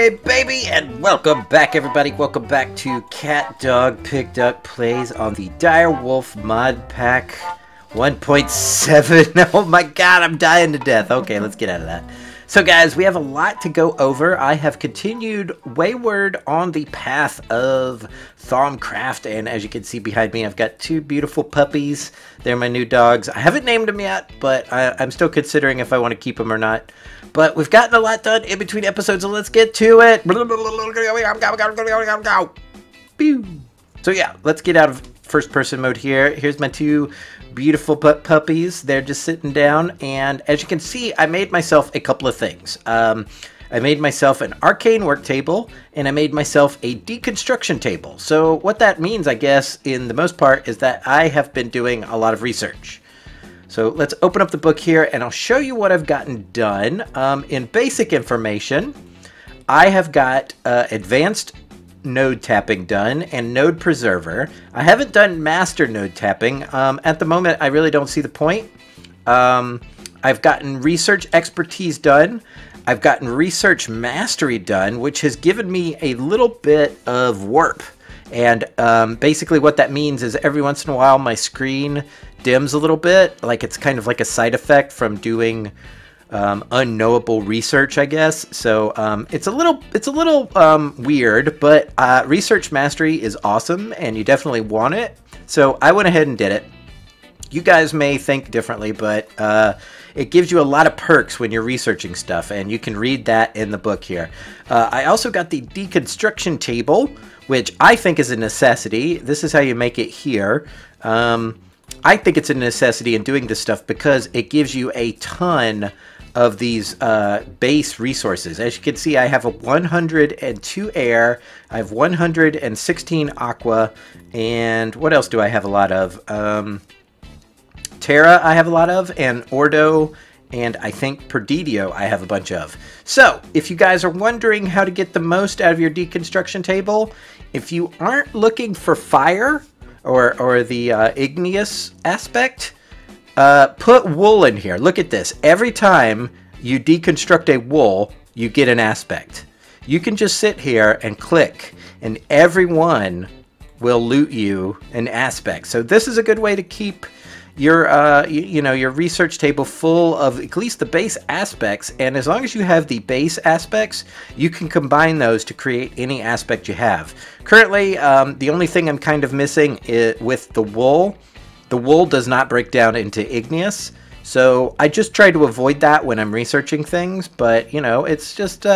Hey baby, and welcome back everybody. Welcome back to catdogpigduck plays on the Direwolf Modpack 1.7. Oh my god, I'm dying to death. Okay, let's get out of that. So guys, we have a lot to go over. I have continued wayward on the path of Thaumcraft, and as you can see behind me, I've got two beautiful puppies. They're my new dogs. I haven't named them yet, but I'm still considering if I want to keep them or not. But we've gotten a lot done in between episodes, so let's get to it. So yeah, let's get out of first person mode here. Here's my two beautiful puppies. They're just sitting down, and as you can see, I made myself a couple of things. I made myself an arcane work table, and I made myself a deconstruction table. So what that means, I guess, in the most part, is that I have been doing a lot of research. So let's open up the book here, and I'll show you what I've gotten done. In basic information, I have got advanced node tapping done and node preserver. I haven't done master node tapping. At the moment, I really don't see the point. I've gotten research expertise done. I've gotten research mastery done, which has given me a little bit of warp. And basically what that means is every once in a while my screen dims a little bit, like it's kind of like a side effect from doing unknowable research, I guess. So it's a little weird, but research mastery is awesome and you definitely want it. So I went ahead and did it. You guys may think differently, but it gives you a lot of perks when you're researching stuff, and you can read that in the book here. I also got the deconstruction table, which I think is a necessity. This is how you make it here. I think it's a necessity in doing this stuff because it gives you a ton of these base resources. As you can see, I have a 102 air, I have 116 aqua, and what else do I have a lot of? Terra I have a lot of, and Ordo, and I think Perdidio I have a bunch of. So, if you guys are wondering how to get the most out of your deconstruction table, if you aren't looking for fire or the igneous aspect, put wool in here. Look at this. Every time you deconstruct a wool, you get an aspect. You can just sit here and click, and everyone will loot you an aspect. So this is a good way to keep your your research table full of at least the base aspects, and as long as you have the base aspects, you can combine those to create any aspect you have. Currently, the only thing I'm kind of missing is with the wool. The wool does not break down into igneous, so I just try to avoid that when I'm researching things, but you know, it's just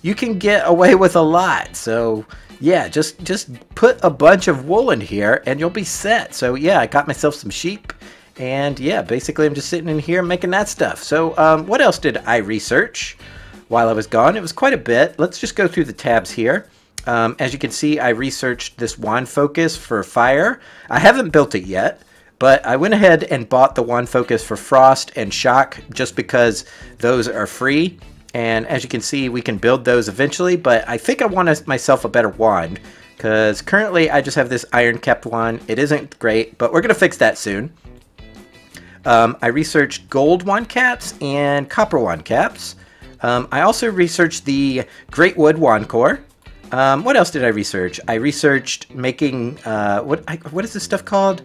you can get away with a lot. So yeah, just put a bunch of wool in here and you'll be set. So yeah, I got myself some sheep. And yeah, basically I'm just sitting in here making that stuff. So what else did I research while I was gone? It was quite a bit. Let's just go through the tabs here. As you can see, I researched this wand focus for fire. I haven't built it yet, but I went ahead and bought the wand focus for frost and shock just because those are free. And as you can see, we can build those eventually, but I think I want myself a better wand because currently I just have this iron capped wand. It isn't great, but we're going to fix that soon. I researched gold wand caps and copper wand caps. I also researched the great wood wand core. What else did I research? I researched making, what is this stuff called?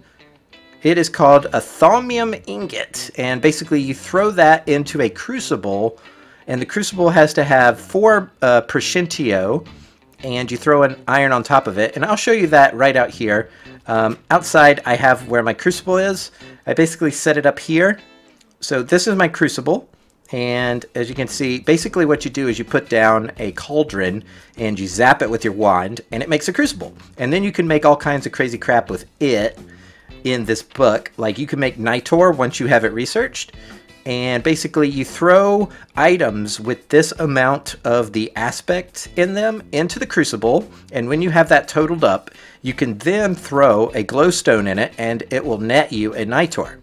It is called a thaumium ingot. And basically you throw that into a crucible, and the crucible has to have 4 prescintio, and you throw an iron on top of it. And I'll show you that right out here. Outside I have where my crucible is. I basically set it up here. So this is my crucible, and as you can see, basically what you do is you put down a cauldron and you zap it with your wand and it makes a crucible. And then you can make all kinds of crazy crap with it in this book. Like you can make Nitor once you have it researched, and basically you throw items with this amount of the aspect in them into the crucible, and when you have that totaled up, you can then throw a glowstone in it and it will net you a Nitor.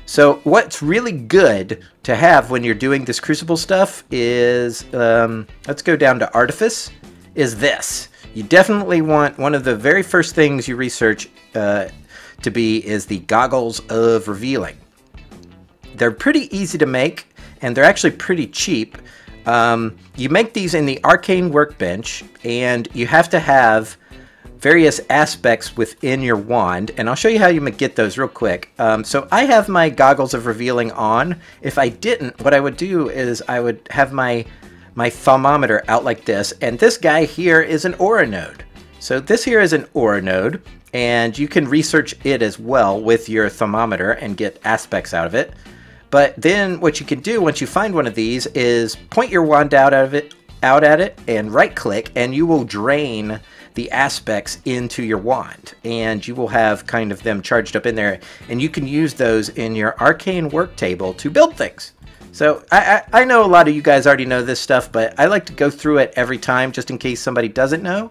So what's really good to have when you're doing this crucible stuff is, let's go down to artifice, is this. You definitely want, one of the very first things you research to be is the goggles of revealing. They're pretty easy to make, and they're actually pretty cheap. You make these in the Arcane Workbench, and you have to have various aspects within your wand, and I'll show you how you get those real quick. So I have my Goggles of Revealing on. If I didn't, what I would do is I would have my thermometer out like this, and this guy here is an aura node. So this here is an aura node, and you can research it as well with your thermometer and get aspects out of it. But then what you can do once you find one of these is point your wand out at it and right click, and you will drain the aspects into your wand, and you will have kind of them charged up in there, and you can use those in your arcane work table to build things. So I know a lot of you guys already know this stuff, but I like to go through it every time just in case somebody doesn't know.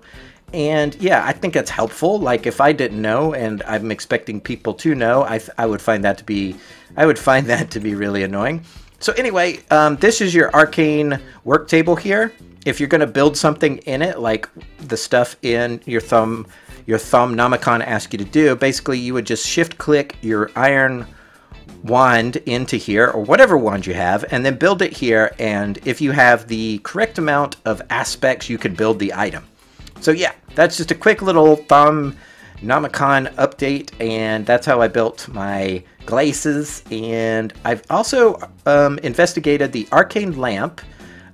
And yeah, I think that's helpful. Like if I didn't know and I'm expecting people to know, I would find that to be really annoying. So anyway, this is your arcane work table here. If you're going to build something in it, like the stuff in your Thaumcraft asks you to do, basically you would just shift click your iron wand into here, or whatever wand you have, and then build it here. And if you have the correct amount of aspects, you can build the item. So yeah, that's just a quick little Thaumcraft update, and that's how I built my glaces. And I've also investigated the arcane lamp.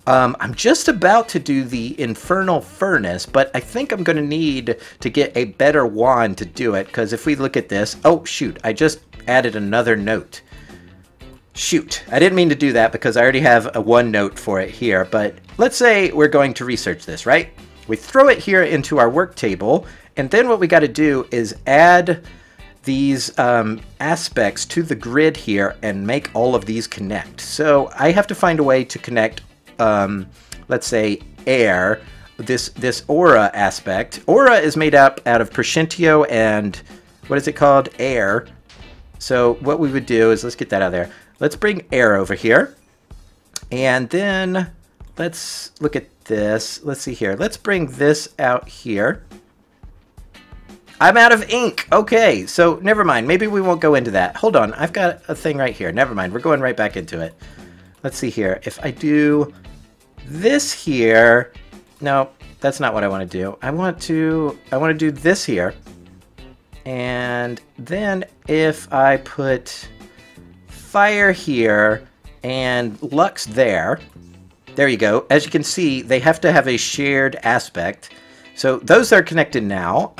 I'm just about to do the Infernal Furnace, but I think I'm going to need to get a better wand to do it, because if we look at this... Oh, shoot, I just added another note. Shoot, I didn't mean to do that because I already have a one note for it here, but let's say we're going to research this, right? We throw it here into our work table, and then what we got to do is add these aspects to the grid here and make all of these connect. So I have to find a way to connect let's say air, this aura aspect. Aura is made up out of Percentio and what is it called? Air. So what we would do is, let's get that out of there. Let's bring air over here. And then let's look at this. Let's see here. Let's bring this out here. I'm out of ink. Okay, so never mind. Maybe we won't go into that. Hold on. I've got a thing right here. Never mind. We're going right back into it. Let's see here. If I do this here, no, that's not what I want to do. I want to do this here. And then if I put fire here and Lux there you go. As you can see, they have to have a shared aspect. So those are connected now.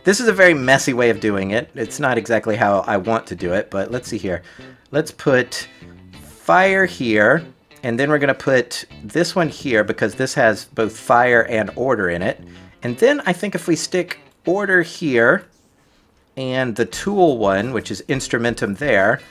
This is a very messy way of doing it. It's not exactly how I want to do it, but let's see here. Let's put fire here, and then we're going to put this one here because this has both fire and order in it. And then I think if we stick order here and the tool one, which is instrumentum there,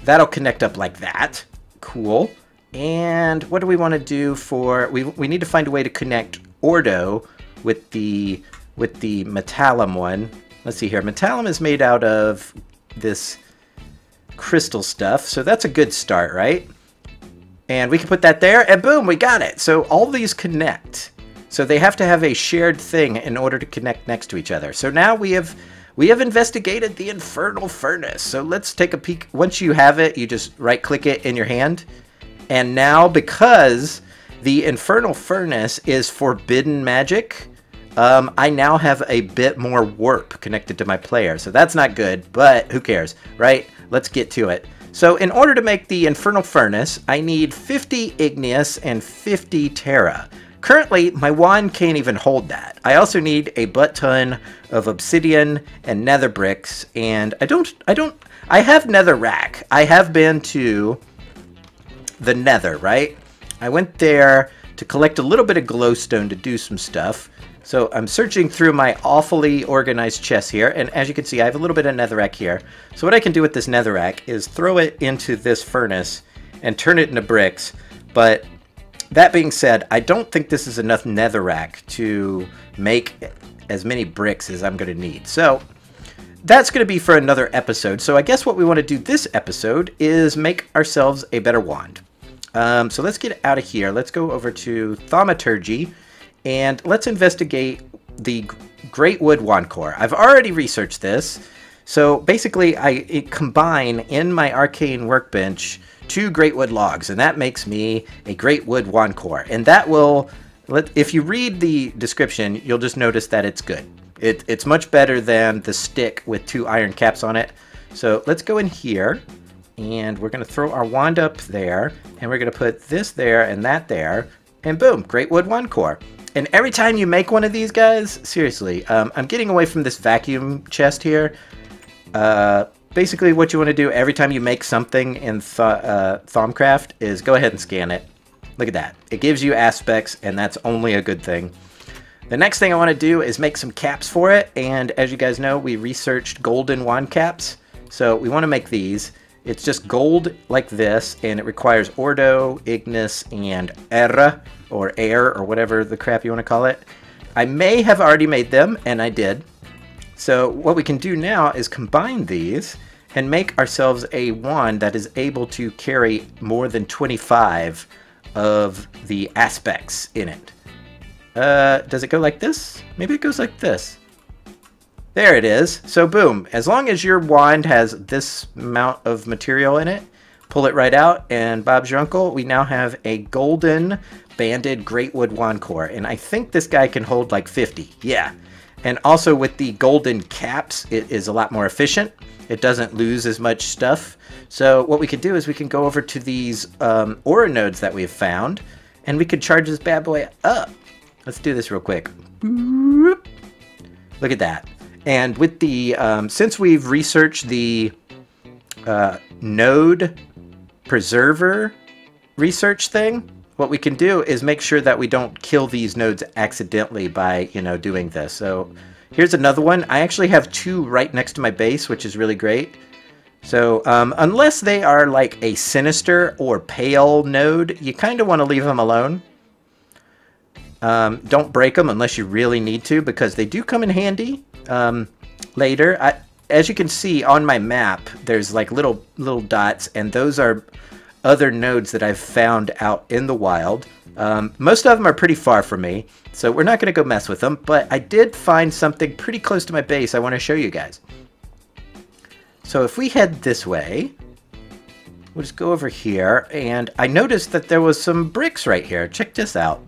that'll connect up like that. Cool. And what do we want to do for... We need to find a way to connect ordo with the metallum one. Let's see here. Metallum is made out of this crystal stuff, so that's a good start, right? And we can put that there, and boom, we got it. So all these connect. So they have to have a shared thing in order to connect next to each other. So now we have investigated the Infernal Furnace. So let's take a peek. Once you have it, you just right-click it in your hand. And now, because the Infernal Furnace is forbidden magic, I now have a bit more warp connected to my player. So that's not good, but who cares, right? Let's get to it. So in order to make the Infernal Furnace, I need 50 igneous and 50 terra. Currently, my wand can't even hold that. I also need a butt ton of obsidian and nether bricks, and I have nether rack. I have been to the nether, right? I went there to collect a little bit of glowstone to do some stuff. So I'm searching through my awfully organized chests here, and as you can see, I have a little bit of netherrack here. So what I can do with this netherrack is throw it into this furnace and turn it into bricks. But that being said, I don't think this is enough netherrack to make as many bricks as I'm going to need. So that's going to be for another episode. So I guess what we want to do this episode is make ourselves a better wand. So let's get out of here. Let's go over to Thaumaturgy. And let's investigate the Great Wood Wand Core. I've already researched this. So basically, I combine in my Arcane Workbench 2 great wood logs, and that makes me a great wood wand core. And that will, if you read the description, you'll just notice that it's good. It's much better than the stick with 2 iron caps on it. So let's go in here, and we're going to throw our wand up there, and we're going to put this there and that there, and boom, great wood wand core. And every time you make one of these guys, seriously, I'm getting away from this vacuum chest here. Basically what you want to do every time you make something in Thaumcraft is go ahead and scan it. Look at that. It gives you aspects, and that's only a good thing. The next thing I want to do is make some caps for it, and as you guys know, we researched golden wand caps. So we want to make these. It's just gold like this, and it requires Ordo, Ignis, and Erra, or Air, or whatever the crap you want to call it. I may have already made them, and I did. So what we can do now is combine these and make ourselves a wand that is able to carry more than 25 of the aspects in it. Does it go like this? Maybe it goes like this. There it is. So boom, as long as your wand has this amount of material in it, pull it right out, and Bob's your uncle, we now have a golden banded great wood wand core. And I think this guy can hold like 50. Yeah. And also with the golden caps, it is a lot more efficient. It doesn't lose as much stuff. So what we could do is we can go over to these aura nodes that we've found, and we could charge this bad boy up. Let's do this real quick. Look at that. And with the, since we've researched the node preserver research thing, what we can do is make sure that we don't kill these nodes accidentally by, you know, doing this. So here's another one. I actually have 2 right next to my base, which is really great. So unless they are like a sinister or pale node, you kind of want to leave them alone. Don't break them unless you really need to, because they do come in handy later. As you can see on my map, there's like little dots, and those are other nodes that I've found out in the wild. Most of them are pretty far from me, so we're not going to go mess with them, but I did find something pretty close to my base I want to show you guys. So if we head this way, we'll just go over here, and I noticed that there was some bricks right here. Check this out.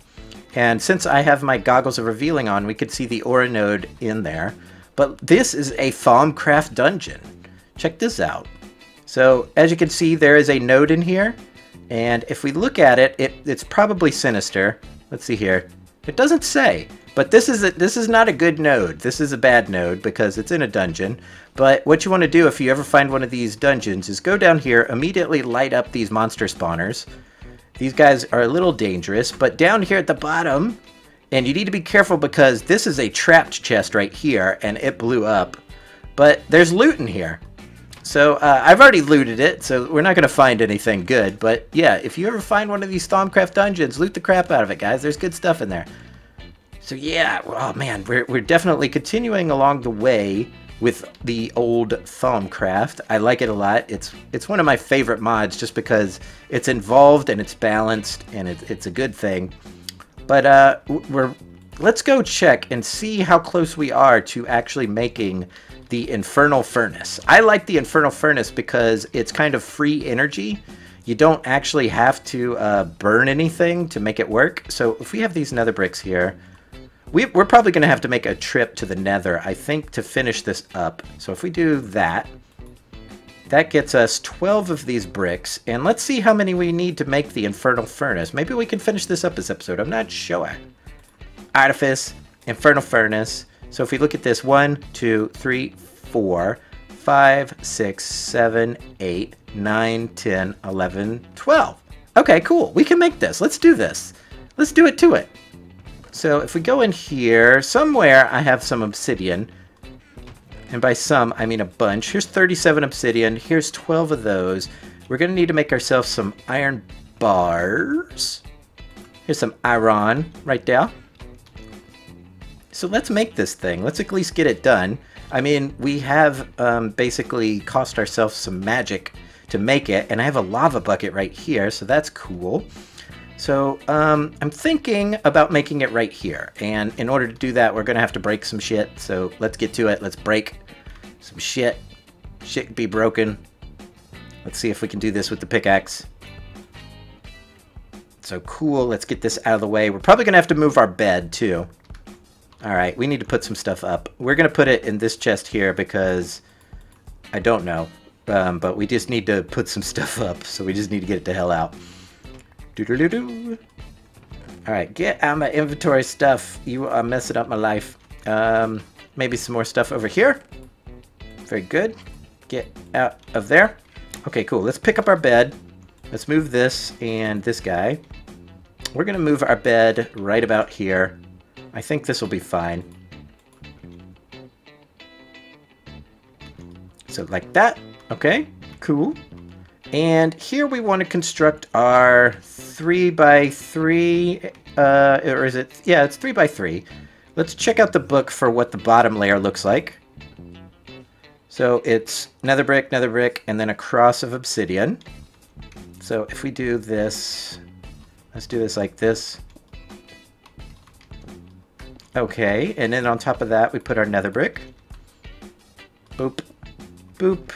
And since I have my goggles of revealing on, we could see the aura node in there. But this is a Thaumcraft dungeon. Check this out. So as you can see, there is a node in here, and if we look at it, it's probably sinister. Let's see here. It doesn't say, but this is not a good node. This is a bad node because it's in a dungeon. But what you want to do if you ever find one of these dungeons is go down here, immediately light up these monster spawners. These guys are a little dangerous, but down here at the bottom, and you need to be careful because this is a trapped chest right here, and it blew up. But there's loot in here. So I've already looted it, so we're not going to find anything good. But yeah, if you ever find one of these Thaumcraft dungeons, loot the crap out of it, guys. There's good stuff in there. So yeah, oh man, we're definitely continuing along the way with the old Thaumcraft. I like it a lot. It's one of my favorite mods just because it's involved and it's balanced and it's a good thing. But let's go check and see how close we are to actually making the Infernal Furnace. I like the Infernal Furnace because it's kind of free energy. You don't actually have to burn anything to make it work. So if we have these nether bricks here, we're probably going to have to make a trip to the nether, I think, to finish this up. So if we do that, that gets us 12 of these bricks. And let's see how many we need to make the Infernal Furnace. Maybe we can finish this up this episode. I'm not sure. Artifice, Infernal Furnace. So if we look at this, 1, 2, 3, 4, 5, 6, 7, 8, 9, 10, 11, 12. Okay, cool. We can make this. Let's do this. Let's do it to it. So if we go in here, somewhere I have some obsidian. And by some, I mean a bunch. Here's 37 obsidian. Here's 12 of those. We're going to need to make ourselves some iron bars. Here's some iron right there. So let's make this thing. Let's at least get it done. I mean, we have basically cost ourselves some magic to make it. And I have a lava bucket right here, so that's cool. So I'm thinking about making it right here. And in order to do that, we're going to have to break some shit. So let's get to it. Let's break some shit. Shit be broken. Let's see if we can do this with the pickaxe. So cool. Let's get this out of the way. We're probably going to have to move our bed too. All right. We need to put some stuff up. We're going to put it in this chest here because I don't know. But we just need to put some stuff up. So we just need to get it the hell out. Doo-doo-doo-doo. All right. Get out my inventory stuff. You are messing up my life. Maybe some more stuff over here. Very good. Get out of there. Okay, cool. Let's pick up our bed. Let's move this and this guy. We're going to move our bed right about here. I think this will be fine. So like that. Okay, cool. And here we want to construct our 3x3, or is it? Yeah, it's 3x3. Let's check out the book for what the bottom layer looks like. So it's nether brick, and then a cross of obsidian. So if we do this, let's do this like this. Okay, and then on top of that, we put our nether brick. Boop, boop,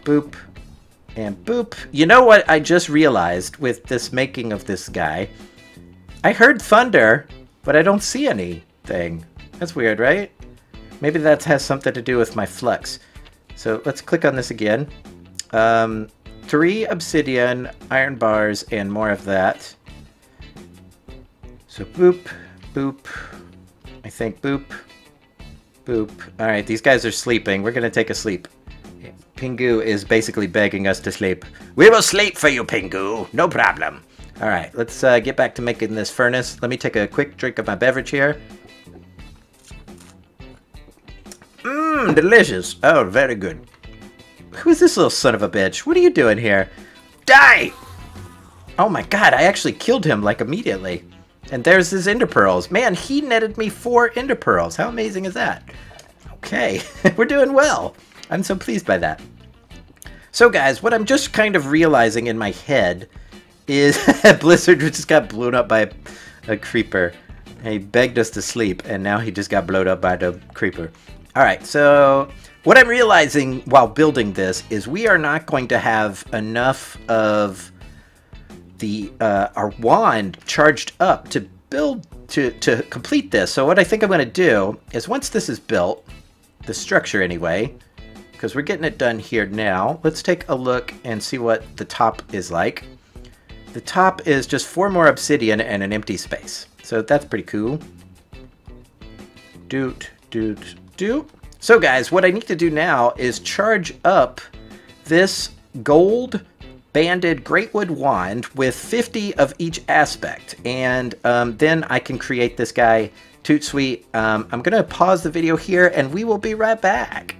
boop, and boop. You know what I just realized with this making of this guy? I heard thunder, but I don't see anything. That's weird, right? Maybe that has something to do with my flux. So let's click on this again. 3 obsidian, iron bars, and more of that. So boop, boop. I think boop, boop. All right, these guys are sleeping. We're going to take a sleep. Pingu is basically begging us to sleep. We will sleep for you, Pingu. No problem. All right, let's get back to making this furnace. Let me take a quick drink of my beverage here. Mmm, delicious. Oh, very good. Who is this little son of a bitch? What are you doing here? Die! Oh my god, I actually killed him, like, immediately. And there's his ender pearls. Man, he netted me 4 ender pearls. How amazing is that? Okay, we're doing well. I'm so pleased by that. So guys, what I'm just kind of realizing in my head is Blizzard just got blown up by a creeper. He begged us to sleep, and now he just got blown up by the creeper. Alright, so what I'm realizing while building this is we are not going to have enough of the our wand charged up to build to complete this. So what I think I'm going to do is once this is built, the structure anyway, because we're getting it done here now, let's take a look and see what the top is like. The top is just 4 more obsidian and an empty space. So that's pretty cool. Doot, doot, doot. So guys, what I need to do now is charge up this gold banded Greatwood wand with 50 of each aspect. And then I can create this guy, Toot Sweet. I'm going to pause the video here and we will be right back.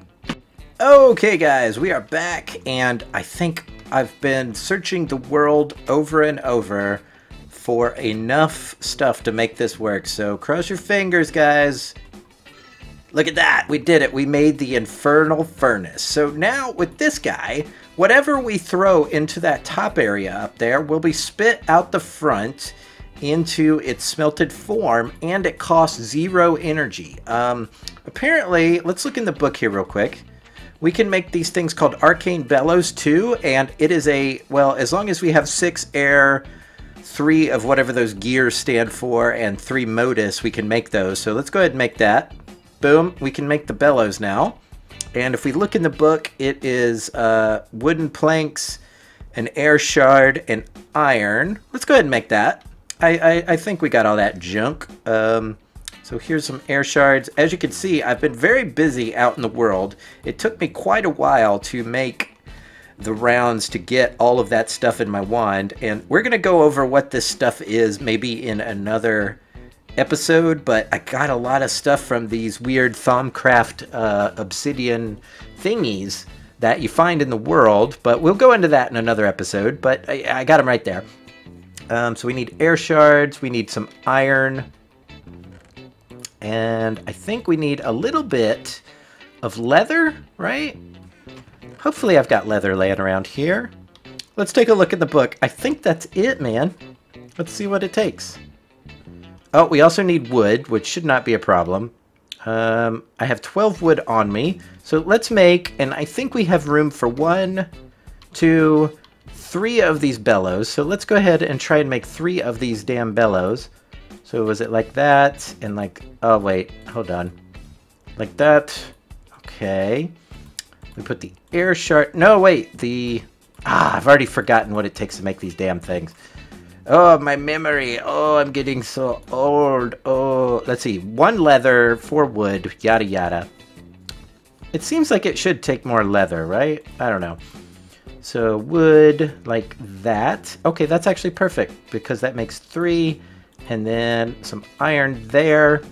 Okay guys, we are back, and I think I've been searching the world over and over for enough stuff to make this work. So cross your fingers, guys. Look at that, we did it. We made the Infernal Furnace. So now with this guy, whatever we throw into that top area up there will be spit out the front into its smelted form, and it costs 0 energy. Apparently, let's look in the book here real quick. We can make these things called Arcane Bellows too, and it is a, well, as long as we have 6 air, 3 of whatever those gears stand for, and 3 modus, we can make those. So let's go ahead and make that. Boom, we can make the bellows now. And if we look in the book, it is wooden planks, an air shard, and iron. Let's go ahead and make that. I think we got all that junk. So here's some air shards. As you can see, I've been very busy out in the world. It took me quite a while to make the rounds to get all of that stuff in my wand. And we're going to go over what this stuff is maybe in another episode. But I got a lot of stuff from these weird Thaumcraft obsidian thingies that you find in the world. But we'll go into that in another episode. But I got them right there. So we need air shards. We need some iron. And I think we need a little bit of leather, right? Hopefully I've got leather laying around here. Let's take a look at the book. I think that's it, man. Let's see what it takes. Oh, we also need wood, which should not be a problem. I have 12 wood on me. So let's make, and I think we have room for 1, 2, 3 of these bellows. So let's go ahead and try and make 3 of these damn bellows. So was it like that? And like, oh wait, hold on. Like that. Okay. We put the air shard. No, wait, I've already forgotten what it takes to make these damn things. Oh, my memory. Oh, I'm getting so old. Oh, let's see. 1 leather, 4 wood, yada yada. It seems like it should take more leather, right? I don't know. So wood like that. Okay, that's actually perfect because that makes 3. And then some iron there.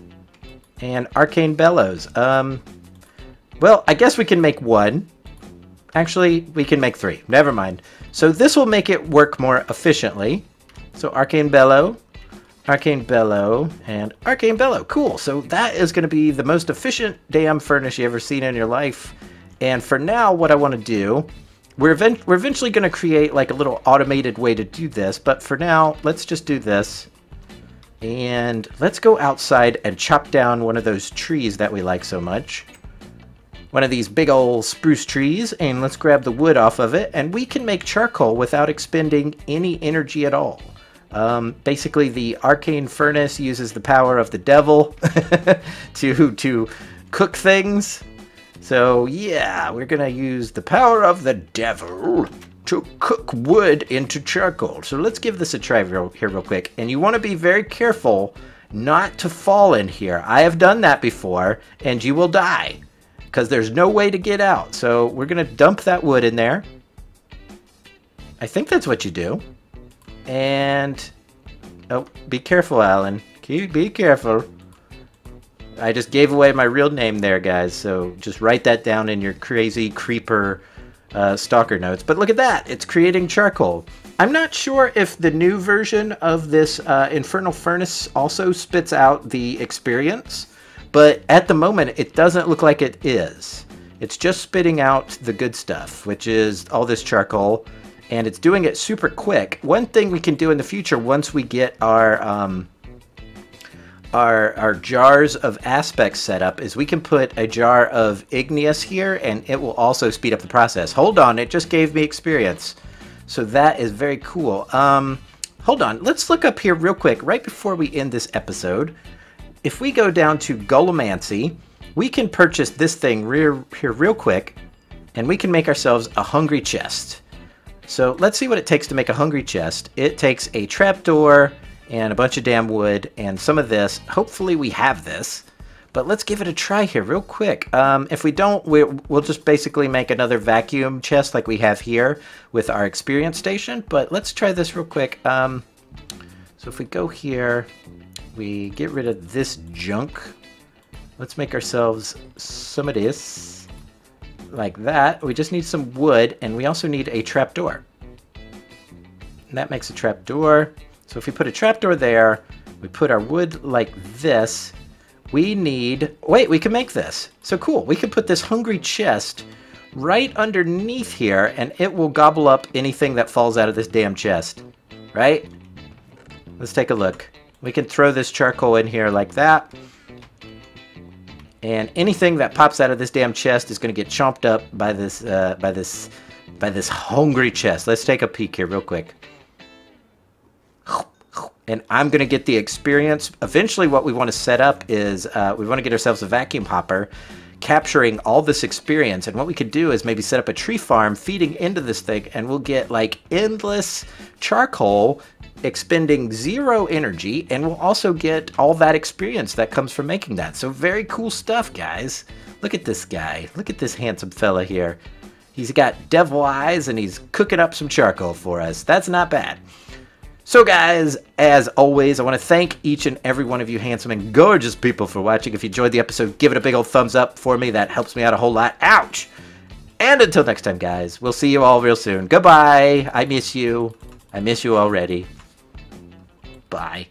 And Arcane Bellows. Well, I guess we can make 1. Actually, we can make 3. Never mind. So this will make it work more efficiently. So Arcane Bellow, and Arcane Bellow. Cool. So that is going to be the most efficient damn furnace you ever seen in your life. And for now, what I want to do, we're eventually going to create like a little automated way to do this. But for now, let's just do this. And let's go outside and chop down one of those trees that we like so much. One of these big old spruce trees, and let's grab the wood off of it, and we can make charcoal without expending any energy at all. Basically, the Arcane Furnace uses the power of the devil to cook things. So yeah, we're gonna use the power of the devil to cook wood into charcoal. So let's give this a try here real quick. And you want to be very careful not to fall in here. I have done that before, and you will die because there's no way to get out. So we're gonna dump that wood in there. I think that's what you do. And oh, be careful, Alan. Be careful. I just gave away my real name there, guys. So just write that down in your crazy creeper stalker notes. But look at that. It's creating charcoal. I'm not sure if the new version of this Infernal Furnace also spits out the experience. But at the moment, it doesn't look like it is. It's just spitting out the good stuff, which is all this charcoal. And it's doing it super quick. One thing we can do in the future, once we get our jars of aspects set up, is we can put a jar of igneous here, and it will also speed up the process. Hold on, it just gave me experience. So that is very cool. Hold on, let's look up here real quick, right before we end this episode. If we go down to Golemancy, we can purchase this thing here real quick, and we can make ourselves a hungry chest. So let's see what it takes to make a hungry chest. It takes a trapdoor and a bunch of damn wood and some of this. Hopefully we have this, but let's give it a try here real quick. If we don't, we'll just basically make another vacuum chest like we have here with our experience station, but let's try this real quick. So if we go here, we get rid of this junk. Let's make ourselves some of this. Like that. We just need some wood, and we also need a trapdoor. And that makes a trapdoor. So if we put a trapdoor there, we put our wood like this. We need... Wait, we can make this. So cool. We can put this hungry chest right underneath here, and it will gobble up anything that falls out of this damn chest. Right? Let's take a look. We can throw this charcoal in here like that. And anything that pops out of this damn chest is going to get chomped up by this hungry chest. Let's take a peek here real quick. And I'm going to get the experience. Eventually what we want to set up is we want to get ourselves a vacuum hopper, capturing all this experience. And what we could do is maybe set up a tree farm feeding into this thing, and we'll get like endless charcoal expending 0 energy, and we'll also get all that experience that comes from making that. So very cool stuff, guys. Look at this guy. Look at this handsome fella here. He's got devil eyes, and he's cooking up some charcoal for us. That's not bad. So guys, as always, I want to thank each and every one of you handsome and gorgeous people for watching. If you enjoyed the episode, give it a big old thumbs up for me. That helps me out a whole lot. Ouch! And until next time, guys, we'll see you all real soon. Goodbye. I miss you. I miss you already. Bye.